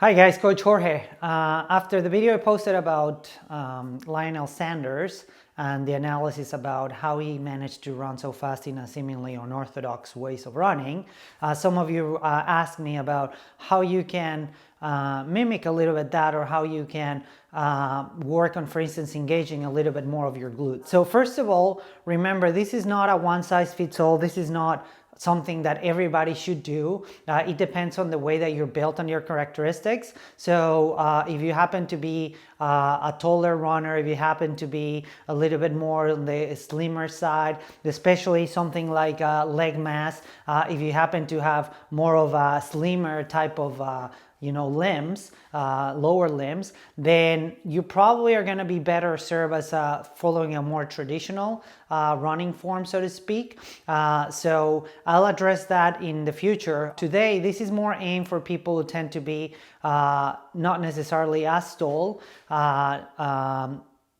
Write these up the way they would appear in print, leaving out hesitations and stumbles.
Hi guys, Coach Jorge. After the video I posted about Lionel Sanders and the analysis about how he managed to run so fast in a seemingly unorthodox ways of running, some of you asked me about how you can mimic a little bit that, or how you can work on, for instance, engaging a little bit more of your glutes. So first of all, remember, this is not a one-size-fits-all. This is not something that everybody should do. It depends on the way that you're built and your characteristics. So if you happen to be a taller runner, if you happen to be a little bit more on the slimmer side, especially something like leg mass, if you happen to have more of a slimmer type of limbs, lower limbs, then you probably are going to be better served as following a more traditional running form, so to speak. So I'll address that in the future. Today, this is more aimed for people who tend to be not necessarily as tall,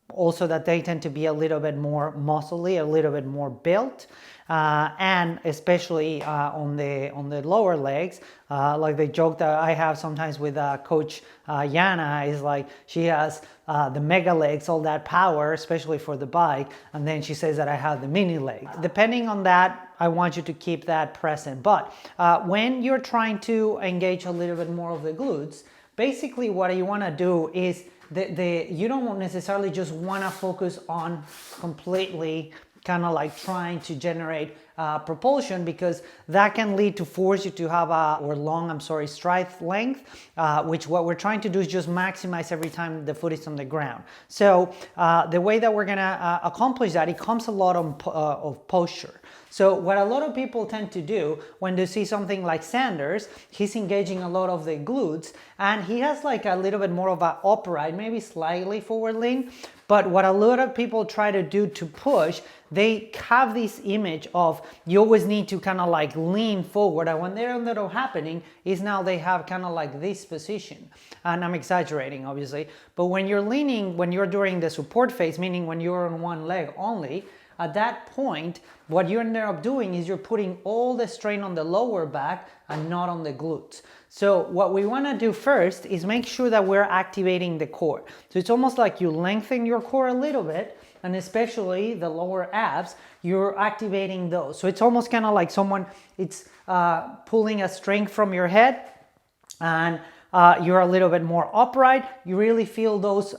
also that they tend to be a little bit more muscly, a little bit more built, and especially on the lower legs, like the joke that I have sometimes with Coach Yana is like, she has the mega legs, all that power, especially for the bike, and then she says that I have the mini legs. Depending on that, I want you to keep that present. But when you're trying to engage a little bit more of the glutes, basically what you want to do is you don't necessarily just want to focus on completely kind of like trying to generate propulsion, because that can lead to force you to have stride length, which what we're trying to do is just maximize every time the foot is on the ground. So the way that we're going to accomplish that, it comes a lot of posture. So what a lot of people tend to do when they see something like Sanders, he's engaging a lot of the glutes, and he has like a little bit more of an upright, maybe slightly forward lean. But what a lot of people try to do to push, they have this image of you always need to kind of like lean forward, and when they're not happening is now they have kind of like this position. And I'm exaggerating obviously, but when you're leaning, when you're during the support phase, meaning when you're on one leg only, at that point, what you end up doing is you're putting all the strain on the lower back and not on the glutes. So what we want to do first is make sure that we're activating the core. So it's almost like you lengthen your core a little bit, and especially the lower abs, you're activating those. So it's almost kind of like it's pulling a string from your head, and you're a little bit more upright. You really feel those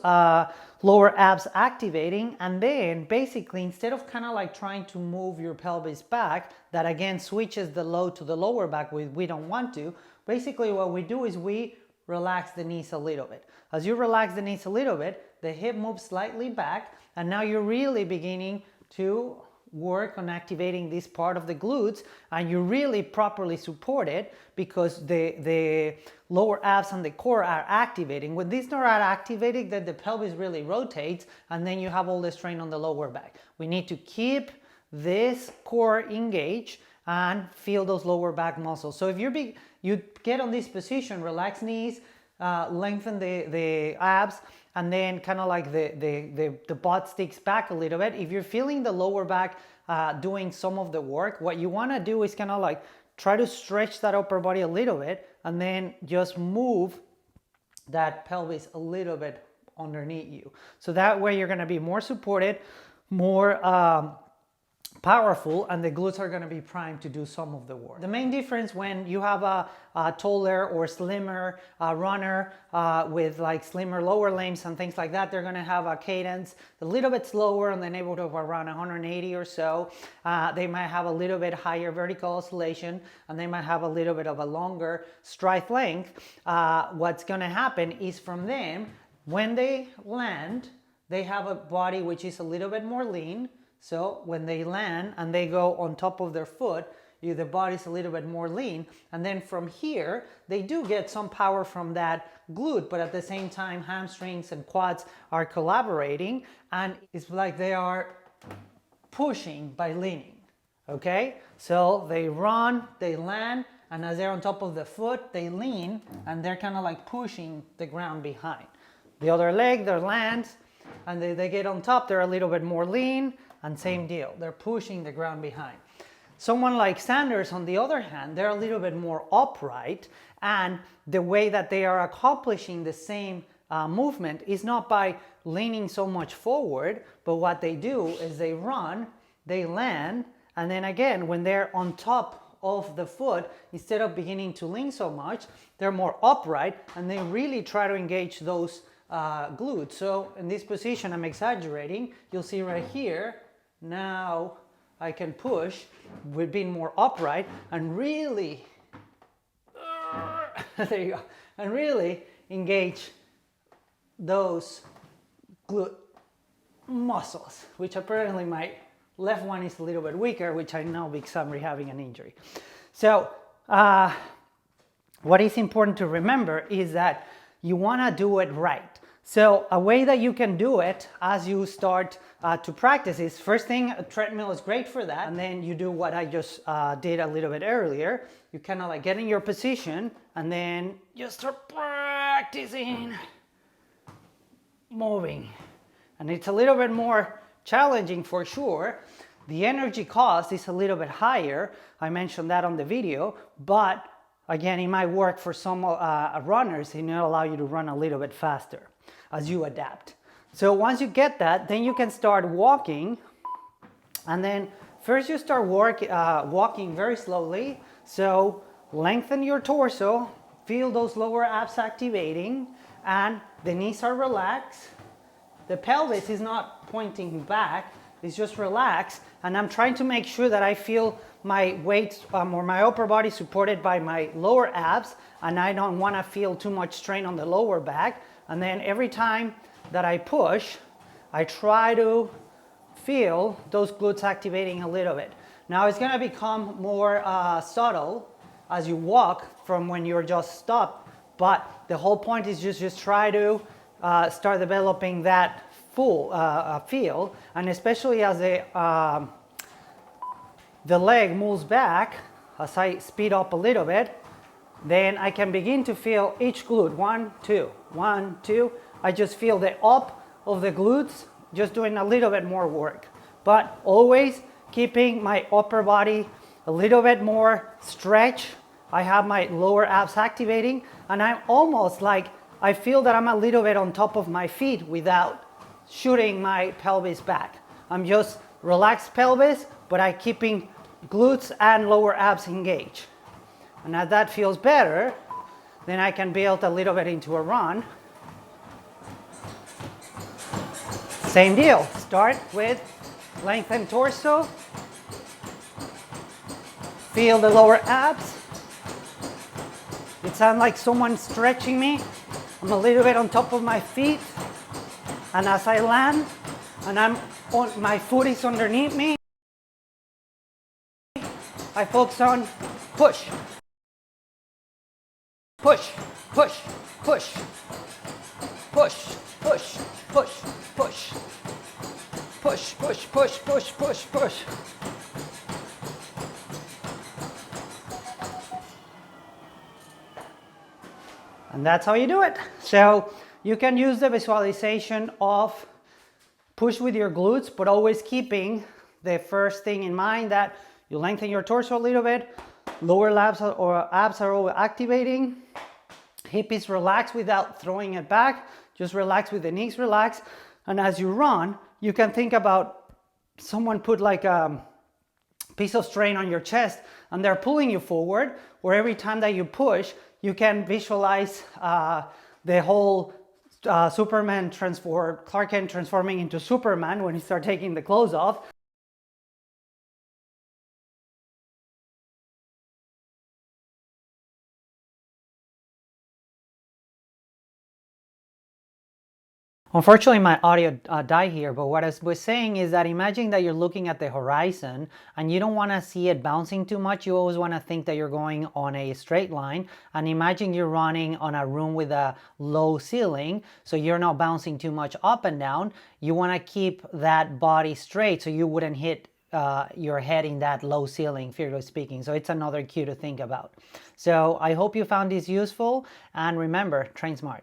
lower abs activating, and then basically instead of kind of like trying to move your pelvis back, that again switches the load to the lower back, we don't want to. Basically what we do is we relax the knees a little bit. As you relax the knees a little bit, the hip moves slightly back, and now you're really beginning to work on activating this part of the glutes, and you really properly support it because the lower abs and the core are activating. When these are activated, then the pelvis really rotates, and then you have all the strain on the lower back. We need to keep this core engaged and feel those lower back muscles. So if you get on this position, relax knees, lengthen the abs, and then kind of like the butt sticks back a little bit. If you're feeling the lower back doing some of the work, what you want to do is kind of like try to stretch that upper body a little bit, and then just move that pelvis a little bit underneath you. So that way you're going to be more supported, more powerful, and the glutes are going to be primed to do some of the work. The main difference when you have a taller or slimmer runner with like slimmer lower limbs and things like that, they're going to have a cadence a little bit slower in the neighborhood of around 180 or so. They might have a little bit higher vertical oscillation, and they might have a little bit of a longer stride length. What's going to happen is from them, when they land, they have a body which is a little bit more lean. So when they land and they go on top of their foot, the body's a little bit more lean. And then from here, they do get some power from that glute, but at the same time, hamstrings and quads are collaborating, and it's like they are pushing by leaning, okay? So they run, they land, and as they're on top of the foot, they lean, and they're kind of like pushing the ground behind. The other leg, they land, and they get on top, they're a little bit more lean, and same deal, they're pushing the ground behind. Someone like Sanders, on the other hand, they're a little bit more upright, and the way that they are accomplishing the same movement is not by leaning so much forward, but what they do is they run, they land, and then again, when they're on top of the foot, instead of beginning to lean so much, they're more upright, and they really try to engage those glutes. So in this position, I'm exaggerating, you'll see right here, now I can push with being more upright and really, there you go, and really engage those glute muscles, which apparently my left one is a little bit weaker, which I know because I'm rehabbing an injury. So what is important to remember is that you want to do it right. So a way that you can do it as you start to practice is, first thing, a treadmill is great for that, and then you do what I just did a little bit earlier. You kind of like get in your position and then you start practicing moving. And it's a little bit more challenging for sure. The energy cost is a little bit higher. I mentioned that on the video, but again, it might work for some runners. It may allow you to run a little bit faster as you adapt. So once you get that, then you can start walking. And then first you start walking very slowly. So lengthen your torso, feel those lower abs activating, and the knees are relaxed. The pelvis is not pointing back, it's just relaxed. And I'm trying to make sure that I feel my weight or my upper body supported by my lower abs, and I don't want to feel too much strain on the lower back. And then every time that I push, I try to feel those glutes activating a little bit. Now it's going to become more subtle as you walk from when you're just stopped, but the whole point is just try to start developing that full feel, and especially as the leg moves back, as I speed up a little bit, then I can begin to feel each glute. 1, 2, 1, 2. I just feel the up of the glutes, just doing a little bit more work, but always keeping my upper body a little bit more stretch. I have my lower abs activating, and I'm almost like, I feel that I'm a little bit on top of my feet without shooting my pelvis back. I'm just relaxed pelvis, but I'm keeping glutes and lower abs engaged. And as that feels better, then I can build a little bit into a run. Same deal. Start with lengthen torso. Feel the lower abs. It sounds like someone stretching me. I'm a little bit on top of my feet. And as I land, and my foot is underneath me, I focus on push. Push, push, push, push, push, push, push, push, push, push, push, push, push. And that's how you do it. So you can use the visualization of push with your glutes, but always keeping the first thing in mind that you lengthen your torso a little bit, lower abs are activating, hip is relaxed without throwing it back, just relax with the knees relaxed. And as you run, you can think about someone put like a piece of strain on your chest and they're pulling you forward, or every time that you push, you can visualize the whole Clark Kent transforming into Superman when he starts taking the clothes off. Unfortunately, my audio died here, but what I was saying is that imagine that you're looking at the horizon and you don't want to see it bouncing too much. You always want to think that you're going on a straight line, and imagine you're running on a room with a low ceiling, so you're not bouncing too much up and down. You want to keep that body straight so you wouldn't hit your head in that low ceiling, figuratively speaking. So it's another cue to think about. So I hope you found this useful, and remember, train smart.